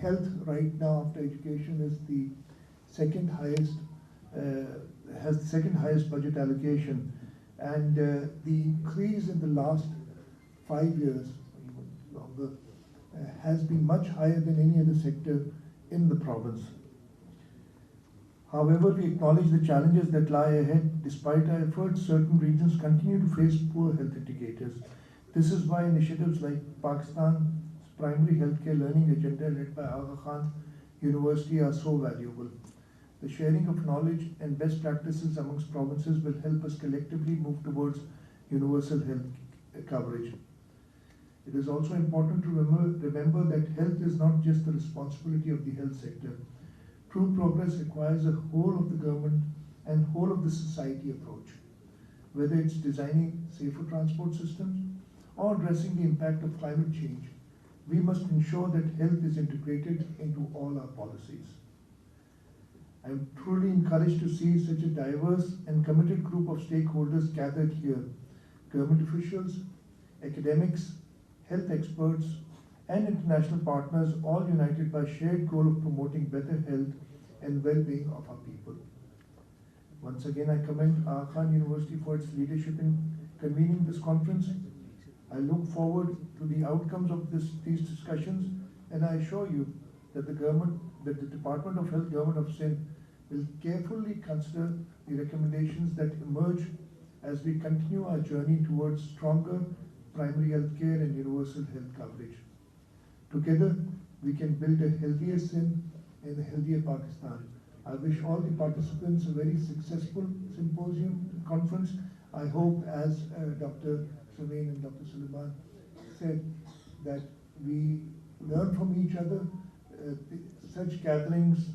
health right now after education is the second highest, has the second highest budget allocation, and the increase in the last 5 years, or even longer, has been much higher than any other sector in the province. However, we acknowledge the challenges that lie ahead. Despite our efforts, certain regions continue to face poor health indicators. This is why initiatives like Pakistan's primary healthcare learning agenda led by Aga Khan University are so valuable. The sharing of knowledge and best practices amongst provinces will help us collectively move towards universal health coverage. It is also important to remember that health is not just the responsibility of the health sector. True progress requires a whole of the government and whole of the society approach. Whether it's designing safer transport systems or addressing the impact of climate change, we must ensure that health is integrated into all our policies. I am truly encouraged to see such a diverse and committed group of stakeholders gathered here: government officials, academics, health experts, and international partners, all united by shared goal of promoting better health and well-being of our people. Once again, I commend Aga Khan University for its leadership in convening this conference. I look forward to the outcomes of these discussions, and I assure you that the Department of Health, Government of Sindh, will carefully consider the recommendations that emerge as we continue our journey towards stronger primary health care and universal health coverage. Together, we can build a healthier Sindh and a healthier Pakistan. I wish all the participants a very successful symposium conference. I hope, as Dr. Samin and Dr. Suleiman said, that we learn from each other. Such gatherings,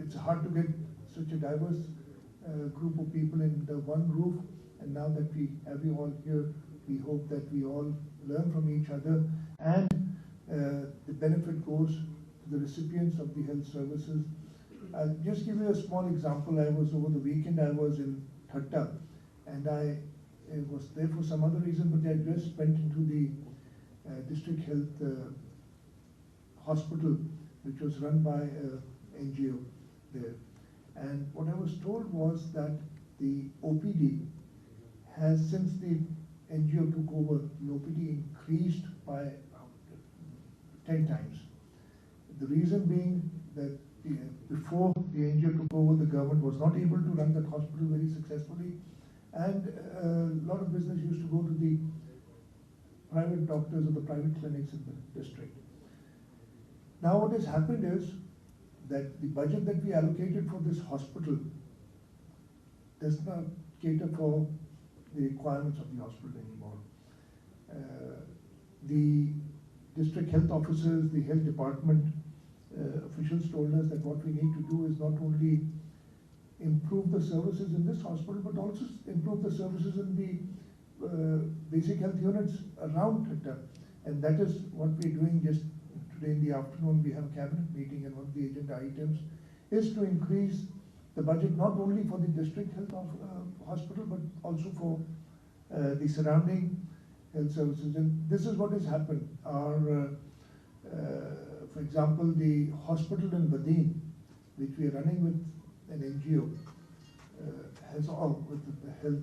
it's hard to get such a diverse group of people in the one roof, and now that we have you all here, we hope that we all learn from each other, and the benefit goes to the recipients of the health services. I'll just give you a small example. Over the weekend, I was in Thatta, and I was there for some other reason, but I just went into the district health hospital, which was run by an NGO there. And what I was told was that the OPD has, since the NGO took over, the OPD increased by 10 times. The reason being that before the NGO took over, the government was not able to run that hospital very successfully, and a lot of business used to go to the private doctors or the private clinics in the district. Now what has happened is that the budget that we allocated for this hospital does not cater for the requirements of the hospital anymore. The district health officers, the health department officials told us that what we need to do is not only improve the services in this hospital, but also improve the services in the basic health units around Thatta. And that is what we're doing. Just today in the afternoon, we have a cabinet meeting, and one of the agenda items is to increase the budget not only for the district health hospital, but also for the surrounding health services. And this is what has happened. Our, for example, the hospital in Badin, which we are running with an NGO, has all with the health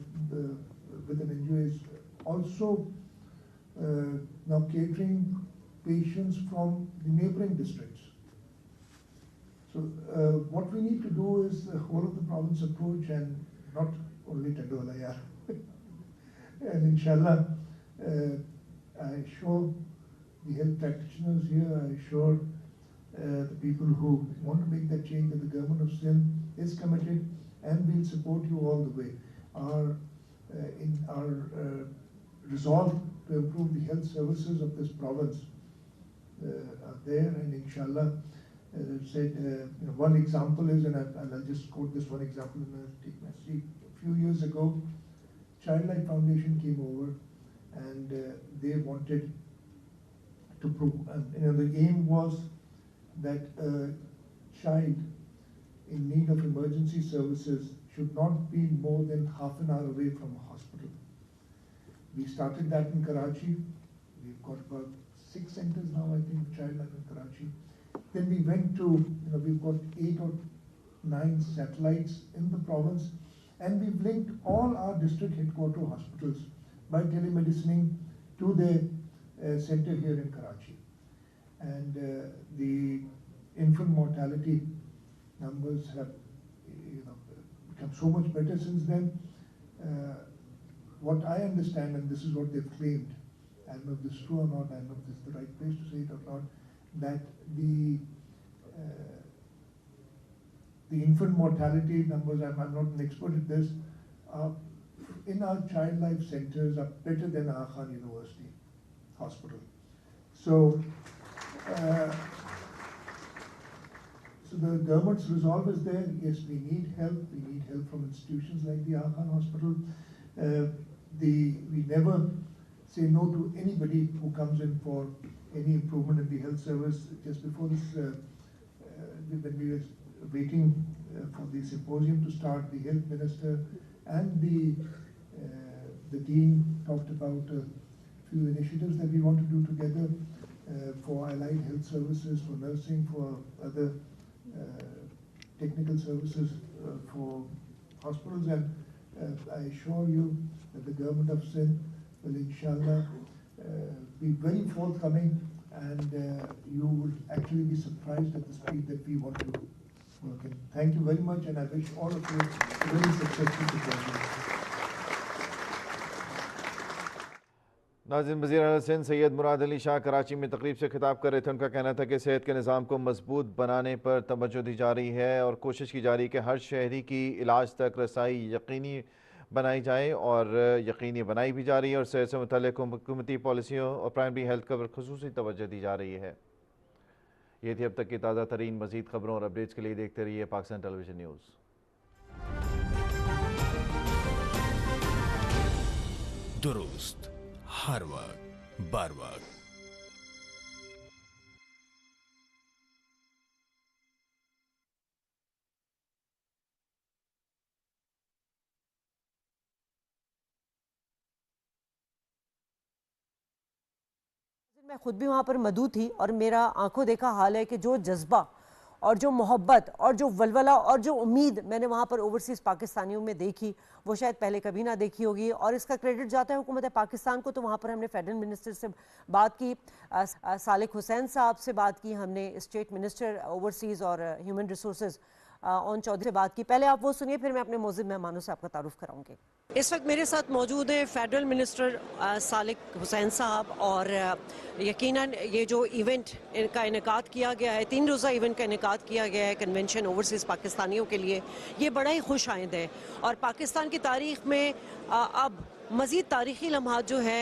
with an NGO, is also now catering patients from the neighboring districts. So what we need to do is the whole of the province approach, and not only Tandolaya. And inshallah, I assure the health practitioners here, I assure the people who want to make that change, that the government of Sindh is committed and will support you all the way. In our resolve to improve the health services of this province are there, and inshallah, as I've said, one example is, and I'll just quote this one example and I'll take my seat. A few years ago, Childlife Foundation came over, and they wanted to prove, the aim was that a child in need of emergency services should not be more than half an hour away from a hospital. We started that in Karachi. We've got about 6 centers now, I think, of Childlife in Karachi. Then we went to, we've got 8 or 9 satellites in the province, and we've linked all our district headquarter hospitals by telemedicining to the center here in Karachi. And the infant mortality numbers have become so much better since then. What I understand, and this is what they've claimed, I don't know if this is true or not, I don't know if this is the right place to say it or not, that the infant mortality numbers, I'm not an expert at this, in our child life centers are better than Aga Khan University Hospital. So the government's resolve is there. Yes, we need help. We need help from institutions like the Aga Khan Hospital. We never say no to anybody who comes in for any improvement in the health service. Just before this, when we were waiting for the symposium to start, the health minister and the dean talked about a few initiatives that we want to do together for allied health services, for nursing, for other technical services for hospitals, and I assure you that the government of Sindh will inshallah be very forthcoming, and you will actually be surprised at the speed that we want to work in. Thank you very much, and I wish all of you a very successful deployment. नाज़रीन, वज़ीर सिंध सैयद मुराद अली शाह कराची में तकरीब से खिताब कर रहे थे। उनका कहना था कि सेहत के निज़ाम को मजबूत बनाने पर तवज्जो दी जा रही है और कोशिश की जा रही है कि हर शहरी की इलाज तक रसाई यकीनी बनाई जाए और यकीनी बनाई भी जा रही है और सेहत से मुतल्लिक़ हुकूमती पॉलिसियों और प्राइमरी हेल्थ पर खुसूसी तवज्जो दी जा रही है। ये थी अब तक की ताज़ा तरीन। मज़ीद खबरों और अपडेट्स के लिए देखते रहिए पाकिस्तान टेलीविज़न न्यूज़। दुरुस्त हर वक्त बार वक्त। मैं खुद भी वहाँ पर मौजूद थी और मेरा आंखों देखा हाल है कि जो जज्बा और जो मोहब्बत और जो वलवला और जो उम्मीद मैंने वहाँ पर ओवरसीज़ पाकिस्तानियों में देखी, वो शायद पहले कभी ना देखी होगी। और इसका क्रेडिट जाता है हुकूमत पाकिस्तान को। तो वहाँ पर हमने फेडरल मिनिस्टर से बात की, सालिक हुसैन साहब से बात की, हमने स्टेट मिनिस्टर ओवरसीज़ और ह्यूमन रिसोर्सेज ऑन चौधरी से बात की। पहले आप वो सुनिए, फिर मैं अपने मौजूद मेहमानों से आपका तारुफ कराऊंगी। इस वक्त मेरे साथ मौजूद हैं फेडरल मिनिस्टर सालिक हुसैन साहब, और यकीनन ये जो इवेंट इनका इनेकाद किया गया है, 3 रोज़ा इवेंट का इनेकाद किया गया है कन्वेंशन ओवरसीज़ पाकिस्तानियों के लिए, ये बड़ा ही खुश आइंद है। और पाकिस्तान की तारीख़ में अब मज़ीद तारीख़ी लम्हात जो है